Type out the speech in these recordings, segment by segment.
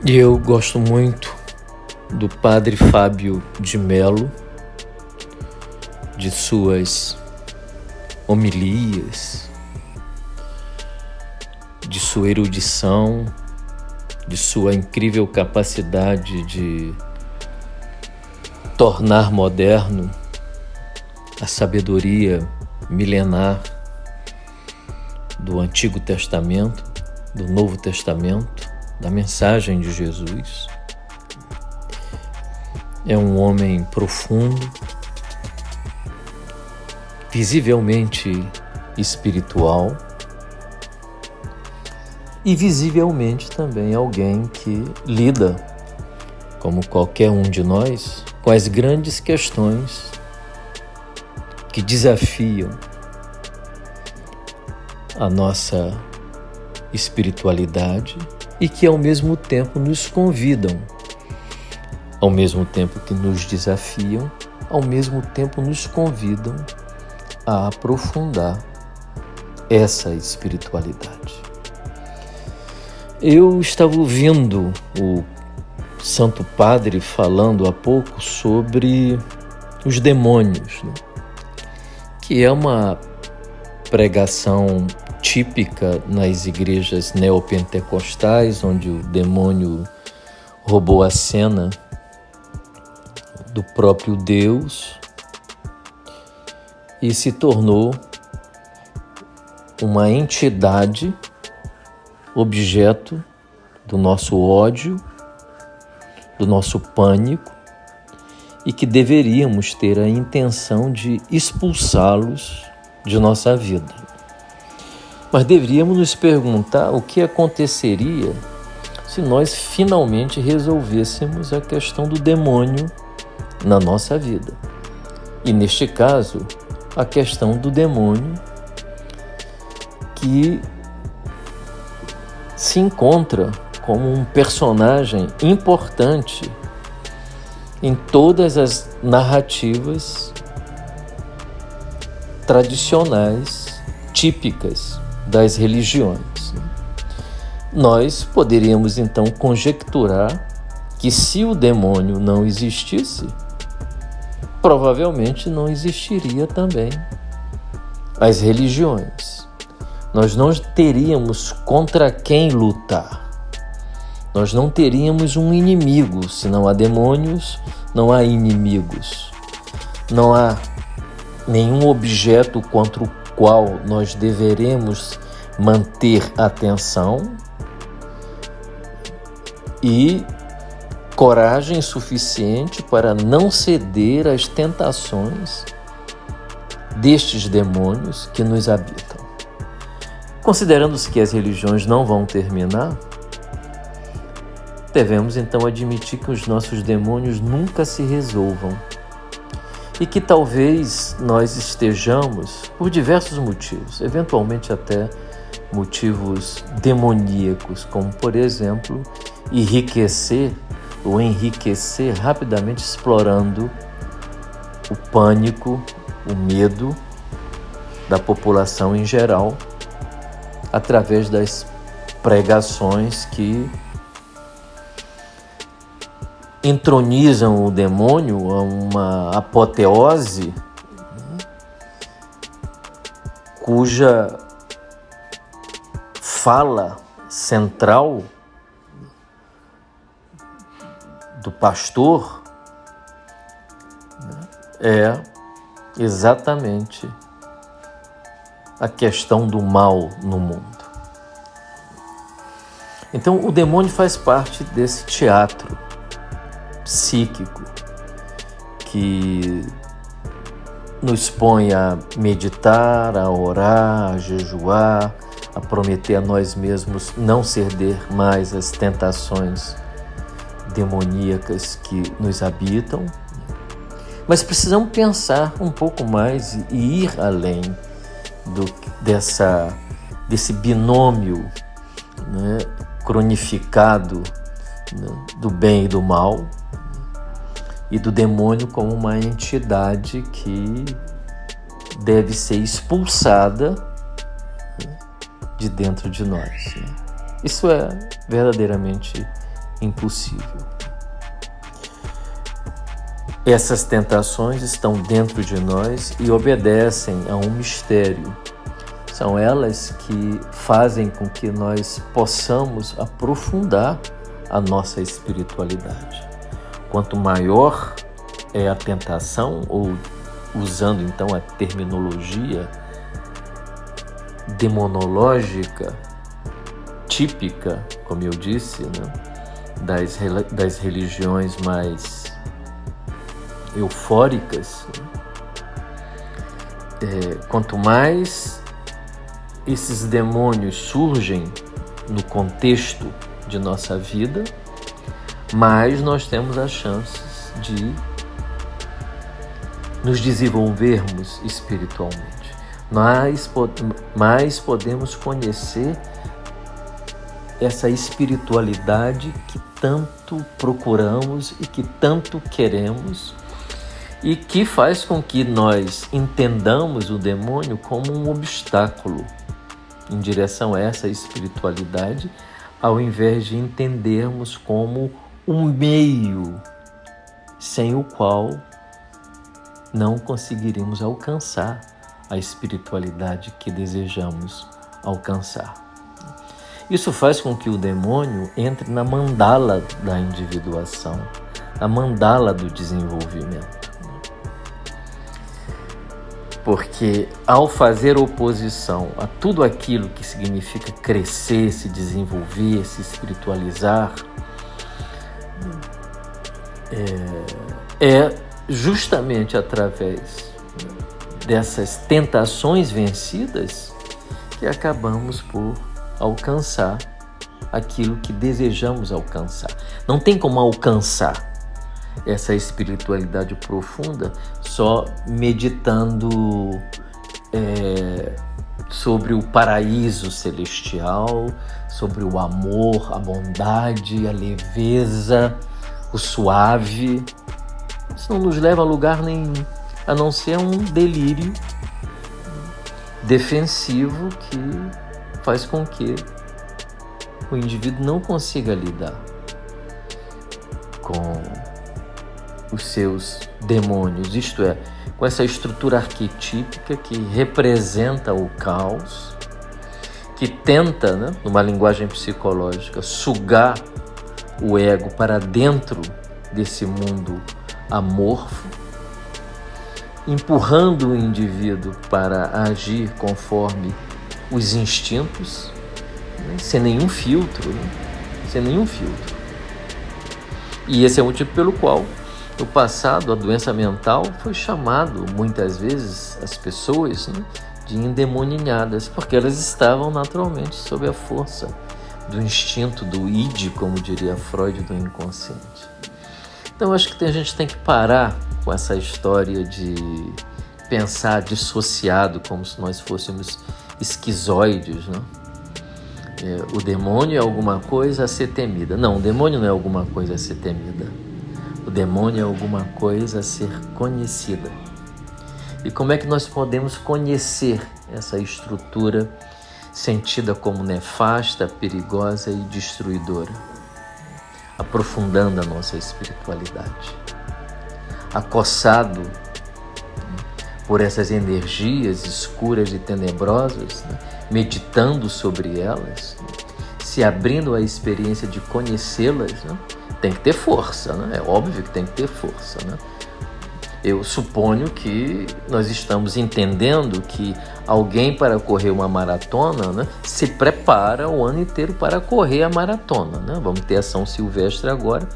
E eu gosto muito do Padre Fábio de Mello, de suas homilias, de sua erudição, de sua incrível capacidade de tornar moderno a sabedoria milenar do Antigo Testamento, do Novo Testamento, da mensagem de Jesus. É um homem profundo, visivelmente espiritual e visivelmente também alguém que lida, como qualquer um de nós, com as grandes questões que desafiam a nossa espiritualidade e que ao mesmo tempo nos convidam, ao mesmo tempo que nos desafiam, ao mesmo tempo nos convidam a aprofundar essa espiritualidade. Eu estava ouvindo o Santo Padre falando há pouco sobre os demônios, né? Que é uma pregação típica nas igrejas neopentecostais, onde o demônio roubou a cena do próprio Deus e se tornou uma entidade, objeto do nosso ódio, do nosso pânico, e que deveríamos ter a intenção de expulsá-los de nossa vida. Mas deveríamos nos perguntar o que aconteceria se nós finalmente resolvêssemos a questão do demônio na nossa vida. E neste caso, a questão do demônio que se encontra como um personagem importante em todas as narrativas tradicionais, típicas das religiões. Nós poderíamos então conjecturar que se o demônio não existisse, provavelmente não existiria também as religiões. Nós não teríamos contra quem lutar. Nós não teríamos um inimigo. Se não há demônios, não há inimigos. Não há nenhum objeto contra o qual nós deveremos manter atenção e coragem suficiente para não ceder às tentações destes demônios que nos habitam. Considerando-se que as religiões não vão terminar, devemos então admitir que os nossos demônios nunca se resolvam e que talvez nós estejamos, por diversos motivos, eventualmente até motivos demoníacos, como, por exemplo, enriquecer rapidamente explorando o pânico, o medo da população em geral, através das pregações que entronizam o demônio a uma apoteose cuja fala central do pastor é exatamente a questão do mal no mundo. Então, o demônio faz parte desse teatro psíquico que nos põe a meditar, a orar, a jejuar, a prometer a nós mesmos não ceder mais às tentações demoníacas que nos habitam. Mas precisamos pensar um pouco mais e ir além desse binômio, né, cronificado, né, do bem e do mal, e do demônio como uma entidade que deve ser expulsada de dentro de nós. Isso é verdadeiramente impossível. Essas tentações estão dentro de nós e obedecem a um mistério. São elas que fazem com que nós possamos aprofundar a nossa espiritualidade. Quanto maior é a tentação, ou usando então a terminologia demonológica, típica, como eu disse, né, das religiões mais eufóricas, quanto mais esses demônios surgem no contexto de nossa vida, mais nós temos as chances de nos desenvolvermos espiritualmente. Mais podemos conhecer essa espiritualidade que tanto procuramos e que tanto queremos, e que faz com que nós entendamos o demônio como um obstáculo em direção a essa espiritualidade, ao invés de entendermos como um meio sem o qual não conseguiríamos alcançar a espiritualidade que desejamos alcançar. Isso faz com que o demônio entre na mandala da individuação, a mandala do desenvolvimento. Porque ao fazer oposição a tudo aquilo que significa crescer, se desenvolver, se espiritualizar, é justamente através dessas tentações vencidas que acabamos por alcançar aquilo que desejamos alcançar. Não tem como alcançar essa espiritualidade profunda só meditando sobre o paraíso celestial, sobre o amor, a bondade, a leveza, o suave. Isso não nos leva a lugar nenhum, a não ser um delírio defensivo que faz com que o indivíduo não consiga lidar com os seus demônios, isto é, com essa estrutura arquetípica que representa o caos, que tenta, né, numa linguagem psicológica, sugar o ego para dentro desse mundo amorfo, empurrando o indivíduo para agir conforme os instintos, né, sem nenhum filtro, sem nenhum filtro. E esse é o motivo pelo qual no passado, a doença mental foi chamado, muitas vezes, as pessoas, né, de endemoninhadas, porque elas estavam naturalmente sob a força do instinto, do id, como diria Freud, do inconsciente. Então, acho que a gente tem que parar com essa história de pensar dissociado, como se nós fôssemos esquizoides, né? O demônio é alguma coisa a ser temida. Não, o demônio não é alguma coisa a ser temida. O demônio é alguma coisa a ser conhecida. E como é que nós podemos conhecer essa estrutura sentida como nefasta, perigosa e destruidora? Aprofundando a nossa espiritualidade. Acossado por essas energias escuras e tenebrosas, né? Meditando sobre elas, se abrindo à experiência de conhecê-las, né? Tem que ter força, né? É óbvio que tem que ter força, né? Eu suponho que nós estamos entendendo que alguém, para correr uma maratona, né, se prepara o ano inteiro para correr a maratona, né? Vamos ter a São Silvestre agora,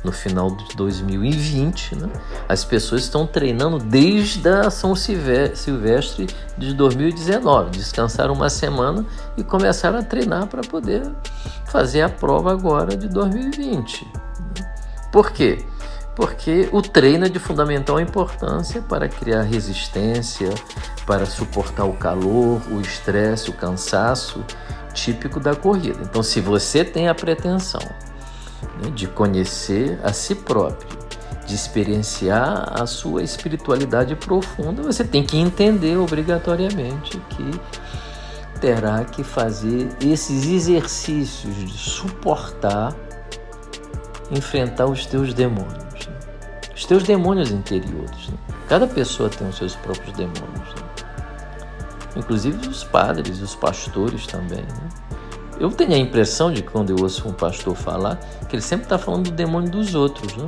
no final de 2020, né? As pessoas estão treinando desde a São Silvestre de 2019, descansaram uma semana e começaram a treinar para poder fazer a prova agora de 2020. Por quê? Porque o treino é de fundamental importância para criar resistência, para suportar o calor, o estresse, o cansaço típico da corrida. Então, se você tem a pretensão, né, de conhecer a si próprio, de experienciar a sua espiritualidade profunda, você tem que entender obrigatoriamente que terá que fazer esses exercícios de suportar enfrentar os teus demônios, né? Os teus demônios interiores, né? Cada pessoa tem os seus próprios demônios, né? Inclusive os padres, os pastores também, né? Eu tenho a impressão de que quando eu ouço um pastor falar, que ele sempre está falando do demônio dos outros, né?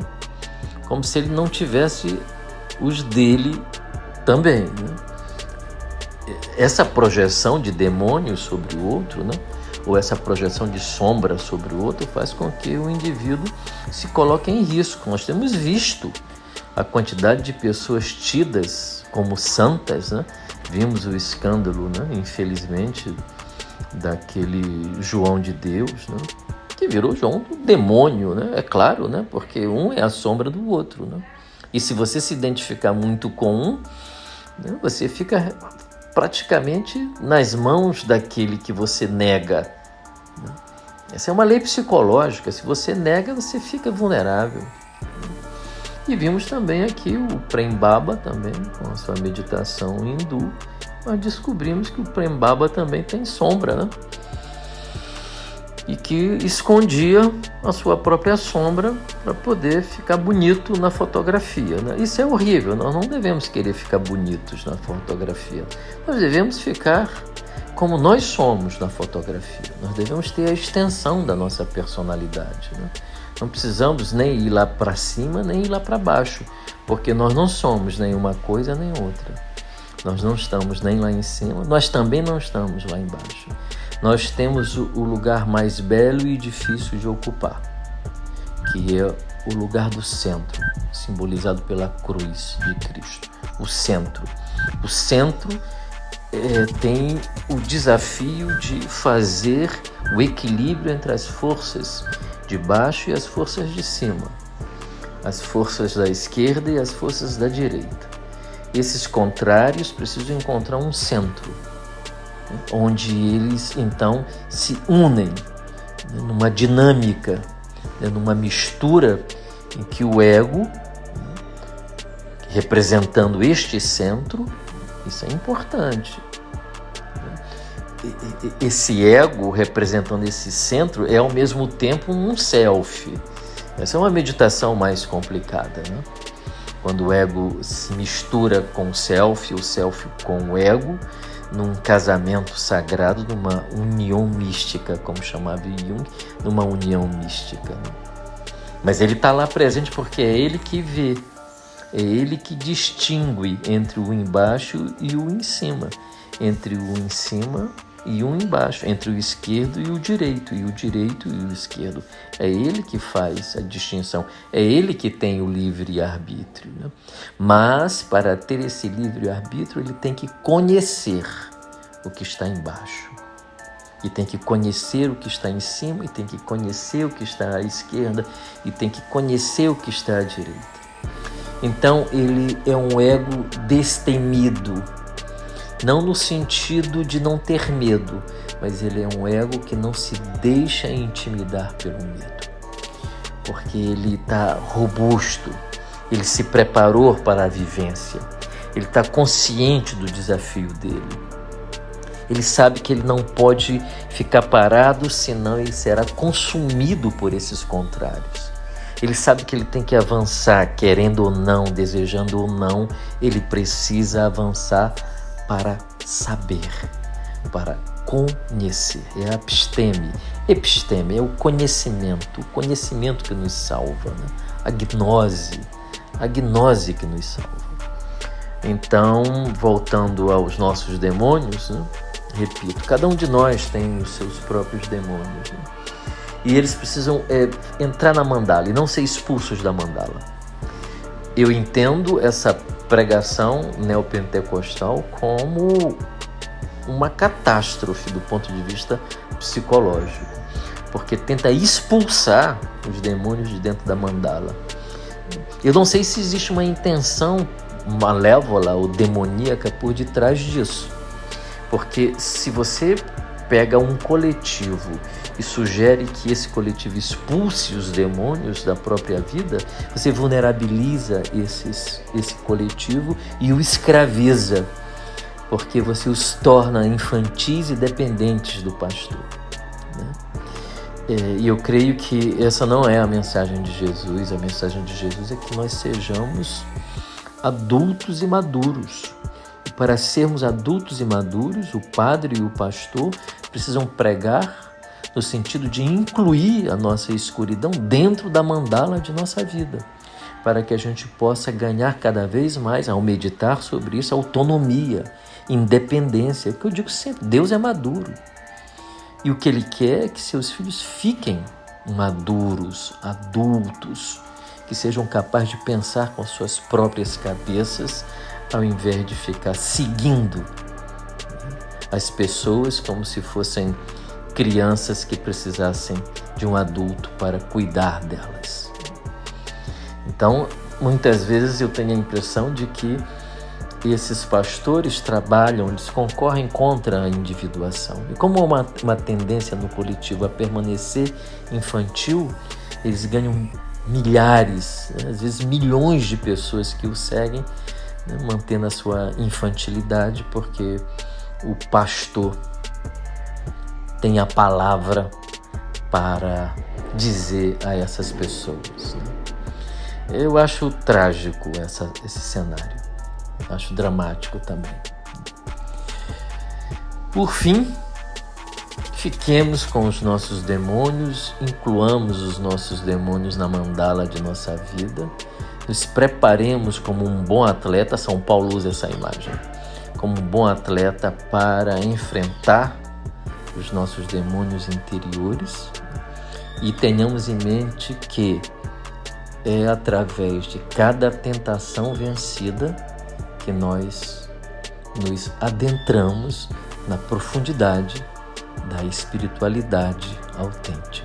Como se ele não tivesse os dele também, né? Essa projeção de demônios sobre o outro, né? Ou essa projeção de sombra sobre o outro faz com que o indivíduo se coloque em risco. Nós temos visto a quantidade de pessoas tidas como santas, né? Vimos o escândalo, né? Infelizmente, daquele João de Deus, né? Que virou João do demônio, né? É claro, né? Porque um é a sombra do outro, né? E se você se identificar muito com um, né? Você fica praticamente nas mãos daquele que você nega, né? Essa é uma lei psicológica. Se você nega, você fica vulnerável, né? E vimos também aqui o Prem Baba também, com a sua meditação hindu, nós descobrimos que o Prem Baba também tem sombra, né? E que escondia a sua própria sombra para poder ficar bonito na fotografia, né? Isso é horrível, nós não devemos querer ficar bonitos na fotografia. Nós devemos ficar como nós somos na fotografia. Nós devemos ter a extensão da nossa personalidade, né? Não precisamos nem ir lá para cima, nem ir lá para baixo, porque nós não somos nem uma coisa nem outra. Nós não estamos nem lá em cima, nós também não estamos lá embaixo. Nós temos o lugar mais belo e difícil de ocupar, que é o lugar do centro, simbolizado pela cruz de Cristo. O centro. O centro tem o desafio de fazer o equilíbrio entre as forças de baixo e as forças de cima, as forças da esquerda e as forças da direita. Esses contrários precisam encontrar um centro, onde eles então se unem, né, numa dinâmica, né, numa mistura em que o ego, né, representando este centro, isso é importante. Esse ego representando esse centro é ao mesmo tempo um self. Essa é uma meditação mais complicada, né? Quando o ego se mistura com o self com o ego, num casamento sagrado, numa união mística, como chamava Jung, numa união mística, né? Mas ele está lá presente porque é ele que vê, é ele que distingue entre o embaixo e o em cima, entre o em cima e o embaixo, entre o esquerdo e o direito e o esquerdo. É ele que faz a distinção, é ele que tem o livre-arbítrio, né? Mas, para ter esse livre-arbítrio, ele tem que conhecer o que está embaixo, e tem que conhecer o que está em cima, e tem que conhecer o que está à esquerda, e tem que conhecer o que está à direita. Então, ele é um ego destemido, não no sentido de não ter medo, mas ele é um ego que não se deixa intimidar pelo medo, porque ele está robusto, ele se preparou para a vivência, ele está consciente do desafio dele, ele sabe que ele não pode ficar parado, senão ele será consumido por esses contrários. Ele sabe que ele tem que avançar, querendo ou não, desejando ou não, ele precisa avançar para saber, para conhecer. É a episteme, é o conhecimento que nos salva, né? A gnose que nos salva. Então, voltando aos nossos demônios, né? Repito, cada um de nós tem os seus próprios demônios, né? E eles precisam entrar na mandala e não ser expulsos da mandala. Eu entendo essa pregação neopentecostal como uma catástrofe do ponto de vista psicológico, porque tenta expulsar os demônios de dentro da mandala. Eu não sei se existe uma intenção malévola ou demoníaca por detrás disso, porque se você pega um coletivo e sugere que esse coletivo expulse os demônios da própria vida, você vulnerabiliza esse coletivo e o escraviza, porque você os torna infantis e dependentes do pastor, né? E eu creio que essa não é a mensagem de Jesus. A mensagem de Jesus é que nós sejamos adultos e maduros. E para sermos adultos e maduros, o padre e o pastor precisam pregar no sentido de incluir a nossa escuridão dentro da mandala de nossa vida, para que a gente possa ganhar cada vez mais, ao meditar sobre isso, autonomia, independência. O que eu digo sempre, Deus é maduro. E o que Ele quer é que seus filhos fiquem maduros, adultos, que sejam capazes de pensar com suas próprias cabeças, ao invés de ficar seguindo as pessoas como se fossem crianças que precisassem de um adulto para cuidar delas. Então, muitas vezes eu tenho a impressão de que esses pastores trabalham, eles concorrem contra a individuação. E como há uma tendência no coletivo a permanecer infantil, eles ganham milhares, às vezes milhões de pessoas que o seguem, mantendo a sua infantilidade, porque o pastor tem a palavra para dizer a essas pessoas. Eu acho trágico esse cenário. Acho dramático também. Por fim, fiquemos com os nossos demônios, incluamos os nossos demônios na mandala de nossa vida, nos preparemos como um bom atleta. São Paulo usa essa imagem, como um bom atleta para enfrentar os nossos demônios interiores, e tenhamos em mente que é através de cada tentação vencida que nós nos adentramos na profundidade da espiritualidade autêntica.